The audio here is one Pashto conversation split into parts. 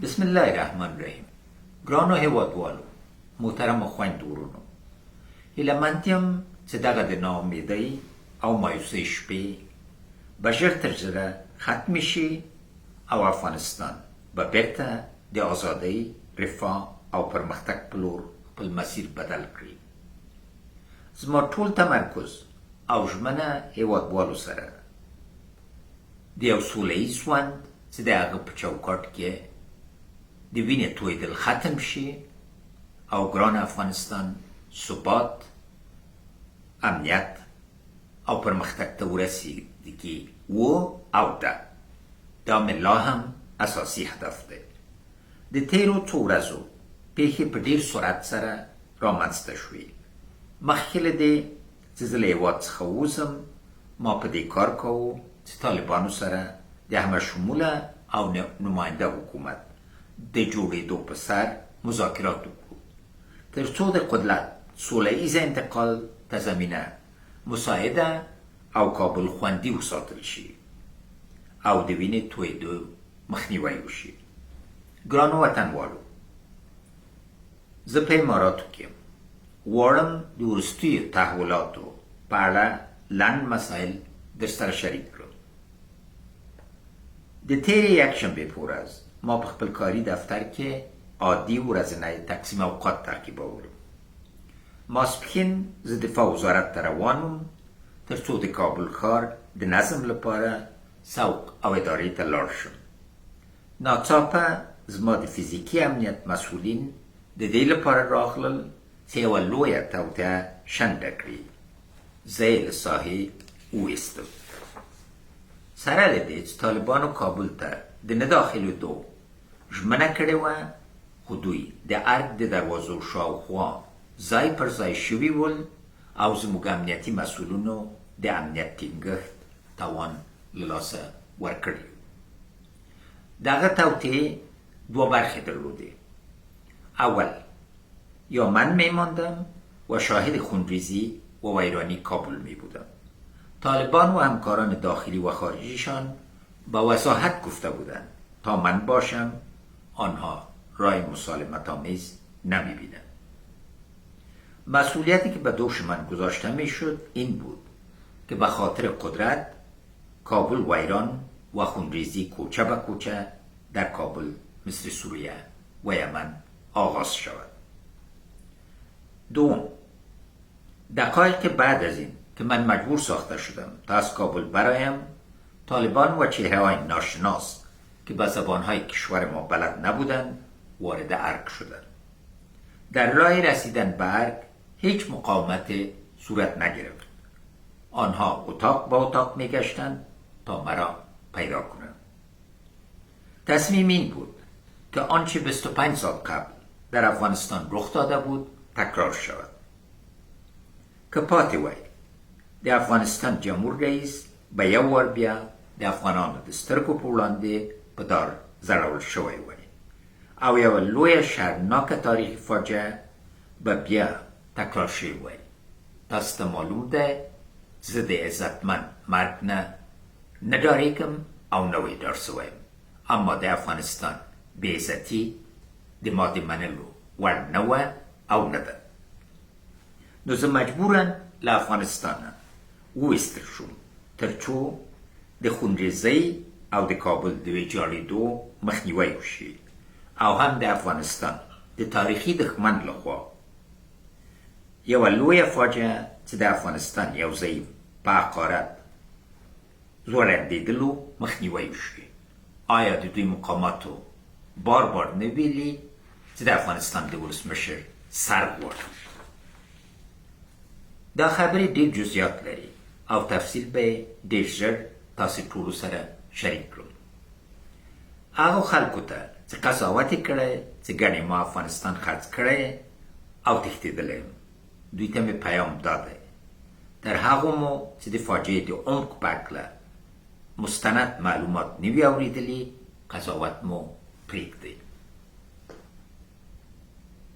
بسم الله الرحمن الرحیم. ګرانو هیوادوالو، محترم خویندو ورونو، هیله یم چې دغه د ناامیدۍ او مایوسۍ شپې به ژر تر ژره ختمې شي او افغانستان به بیرته د ازادۍ، رفاه او پرمختګ په لور خپل مسیر بدل کړي. زما ټول تمرکز او ژمنه هیوادوالو سره د یو سوله ییز ژوند چې د هغه په چوکاټ کې د وینې تویدل ختم شي او ګران افغانستان ثبات، امنیت او پرمختګ ته ورسیږي او ده. دا مې لا هم اساسي هدف دی. د تیرو څو ورځو پیښې په ډیر سرعت سره رامنځته شوې. مخکې له دې چې زه له هېواد څخه ووځم، ما په دې کار کوو چې طالبانو سره د همه شموله او نماینده حکومت د جوړېدو په سر مذاکرات وکړو، تر څو د قدرت سوله ییز انتقال ته زمینه مساعده او کابل خوندي وساتل شي او د وینې تویېدو مخنیوی وشي. ګرانو وطنوالو، زه په اماراتو کې یم. غواړم د وروستیو تحولاتو په اړه لنډ مسایل در سره شریک کړم. د تیرې یکشنبې په ورځ ما په خپل کاري دفتر کې عادي ورځنی تقسیم اوقات تعقیبولم. ماسپښین زه دفاع وزارت ته روان وم تر څو د کابل ښار د نظم لپاره سوق او ادارې ته لاړ شم. ناڅاپه زما د فزیکي امنیت مسئولین د دې لپاره راغلل چې یوه لویه توطیه شنډه کړي. زه یې له ساحې وویستم. سره له دې چې طالبانو کابل ته د نه داخلېدو ژمنه کړې وه، خو دوی د ارګ د دروازو شاوخوا ځای پر ځای شوي ول او زموږ امنیتي مسؤلینو د امنیت ټینګښت توان له لاسه ورکړی. دغه توطیې دوه برخې درلودې. اول، یا من میماندم و شاهد خونریزی و ویرانی کابل می بودم. طالبان و همکاران داخلی و خارجیشان با وضاحت گفته بودند تا من باشم آنها رای مسالمت آمیز نمی بینند. مسئولیتی که به دوش من گذاشته می شد این بود که به خاطر قدرت کابل ویران و خونریزی کوچه به کوچه در کابل مثل سوریه و یمن آغاز شود. دوم، دقایق بعد از این که من مجبور ساخته شدم تا از کابل برایم، طالبان و چهره‌های ناشناس که به زبانهای کشور ما بلد نبودند وارد ارگ شدند. در راه رسیدن به ارگ هیچ مقاومت صورت نگرفت. آنها اتاق با اتاق میگشتند تا مرا پیدا کنند. تصمیم این بود که آنچه 25 سال قبل در افغانستان رخ داده بود تکرار شود. که پاتې وای، د افغانستان جمهور رئیس به یو وار بیا د افغانانو د سترګو په وړاندې په دار ځړول شوی وای او یوه لویه شرمناکه تاریخي فاجعه به بیا تکرار شوی وای. تاسو ته معلوم ده زه د عزتمند مرګ نه ډارېږم او نه ویډار سوی یم، اما د افغانستان بېعزتي د ما د منلو وړ نه وه او نه ده. نو زه مجبورم له افغانستانه وویستل شوم تر څو د خونریزۍ او د کابل د ویجاړېدو مخنیوی وشي او هم د افغانستان د تاریخي دښمن لخوا یوه لویه فاجعه چې د افغانستان یو ځای په حقارت زورندېدلو مخنیوی وشي. آیا د دوی مقاماتو بار نه ویلي چې د افغانستان د ولسمشر سر غواړي؟ دا خبرې ډېر جزئیات لري او تفصیل به ډېر ژر تاسې ټولو سره شریک کړم. هغو خلکو ته چې قضاوت یې کړی چې ګڼې ما افغانستان خرڅ کړی او تښتېدلی یم، دوی ته مې پیام دا دی: تر هغو مو چې د فاجعې د عمق په هکله مستند معلومات نه وي اورېدلي، قضاوت مو پرېږدئ.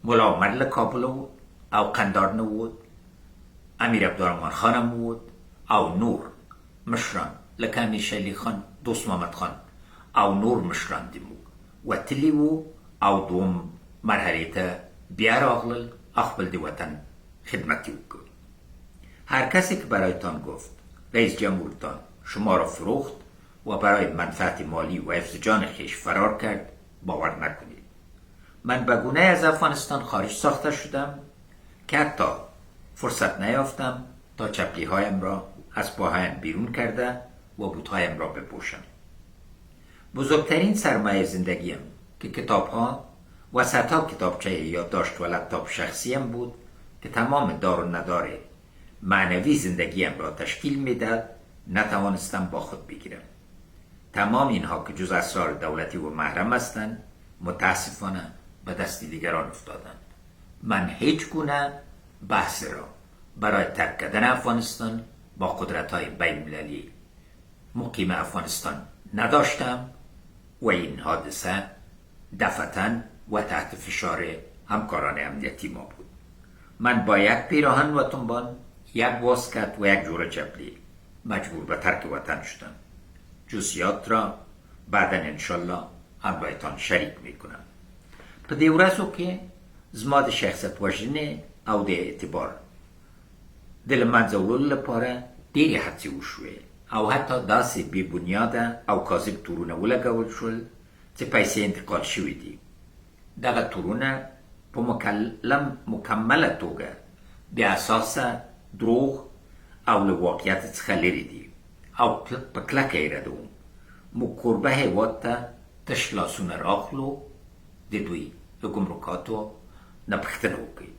ملا عمر له کابل او قندار نه ووت، امیر عبدالرحمن خان هم ووت او نور مشران لکه امیر شلی خان، دوست محمد خان او نور مشران د موږ وتلي وو او دوم مرحله ته بیا راغلل خپل د وطن خدمتی وکړ. هر کسی که برایتان گفت رئیس جمهورتان شما را فروخت و برای منفعت مالی و حفظ جان خویش فرار کرد باور نکنید. من به گونه از افغانستان خارج ساخته شدم که حتی فرصت نیافتم تا چپلی هایم را از پاهایم بیرون کرده و بوتهایم را بپوشم. بزرگترین سرمایه زندگیم که کتاب ها و صدها کتابچه یادداشت و لپتاپ شخصیم بود که تمام دار و ندار معنوی زندگیم را تشکیل میداد نتوانستم با خود بگیرم. تمام اینها که جز اسرار دولتی و محرم هستند متاسفانه به دست دیگران افتادند. من هیچ گونه بحث را برای ترک کردن افغانستان با قدرت‌های بین‌المللی مقیم افغانستان نداشتم و این حادثه دفعتاً و تحت فشار همکاران امنیتی ما بود. من با یک پیراهن و تنبان، یک واسکت و یک جور چپلی مجبور به ترک وطن شدم. جزئیات را بعدا انشالله همراهتان شریک میکنم. په دې ورځو کې زما د شخصیت وژنې او د اعتبار د له منځه وړلو لپاره ډېرې هڅې وشوې او حتی داسې بې بنیاده او کاذب تورونه ولګول شول چې پیسې انتقال شوي دي. دغه تورونه په مکمله توګه بې اساسه دروغ او له واقعیت څخه لرې دي او په کلکه یې ردوم. موږ کوربه هېواد ته تش لاسونه راخلو د دوی د ګمرکاتو نه پوښتنه وکړئ.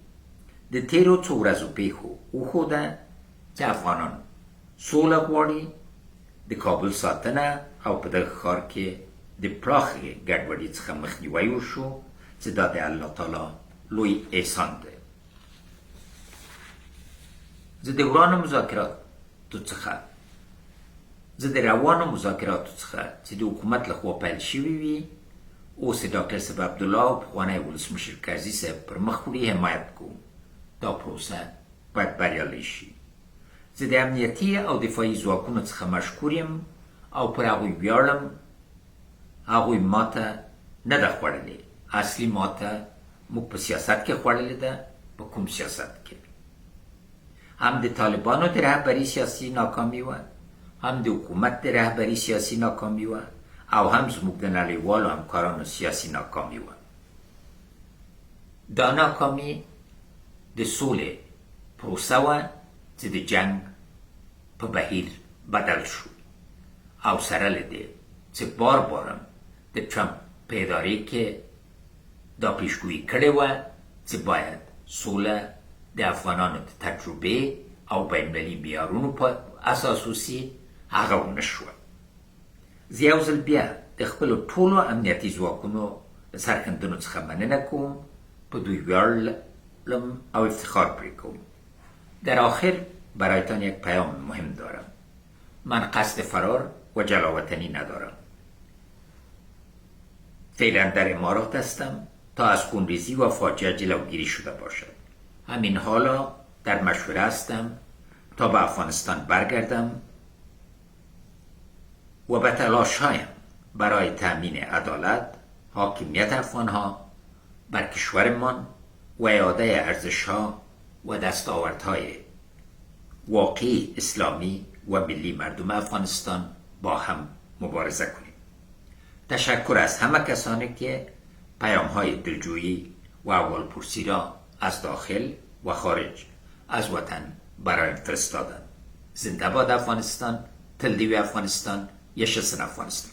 د تېرو څو ورځو پیښو وښوده چې افغانان سوله غواړي، د کابل ساتنه او په دغه ښار کې د پراخې ګډوډۍ څخه مخنیوی وشو چې دا د الله تعالی لوی احسان دی. زه د روانو مذاکراتو څخه چې د حکومت لخوا پیل شوي وي اوس د ډاکټر صاحب عبدالله او پخوانی ولسمشر کرزي صاحب پر مخ وړي حمایت کوم. دا پروسه باید بریالی شي. زه د امنیتي او دفاعي ځواکونو څخه مشکور یم او پر هغوی ویاړم. هغوی ماته نه ده خوړلې. اصلي ماته موږ په سیاست کې خوړلې ده. په کوم سیاست کې؟ هم د طالبانو د رهبري سیاسي ناکامي وه، هم د حکومت د رهبري سیاسي ناکامي وه او هم زموږ د نړیوالو همکارانو سیاسي ناکامي وه. دا ناکامي د سولې پروسه وه چې د جنگ په بهیر بدل شو او سره له دې چې بار بارم د ټرمپ په ادارې کې دا پیشګویي کړې وه چې باید سوله د افغانانو د تجربې او بین‌المللي معیارونو په اساس وسي، هغه ونه شوه. زه یو ځل بیا د خپلو ټولو امنیتي ځواکونو د سرښندنو څخه مننه کوم. په دوی ویاړم او افتخار پرې کوم. در آخر برایتان یک پیام مهم دارم. من قصد فرار و جلاوطنی ندارم. فعلا در امارات هستم تا از خونریزی و فاجعه جلوگیری شده باشد. همین حالا در مشوره هستم تا به افغانستان برگردم و به تلاش‌هایم برای تأمین عدالت، حاکمیت افغانها بر کشورمان و اعاده ارزش‌ها و دستاوردهای واقعی اسلامی و ملی مردم افغانستان با هم مبارزه کنیم. تشکر از همه کسانی که پیام‌های دلجویی و احوالپرسی را از داخل و خارج از وطن برایم فرستادند. زنده باد افغانستان، تل دی وی افغانستان، yaşasın Afganistan.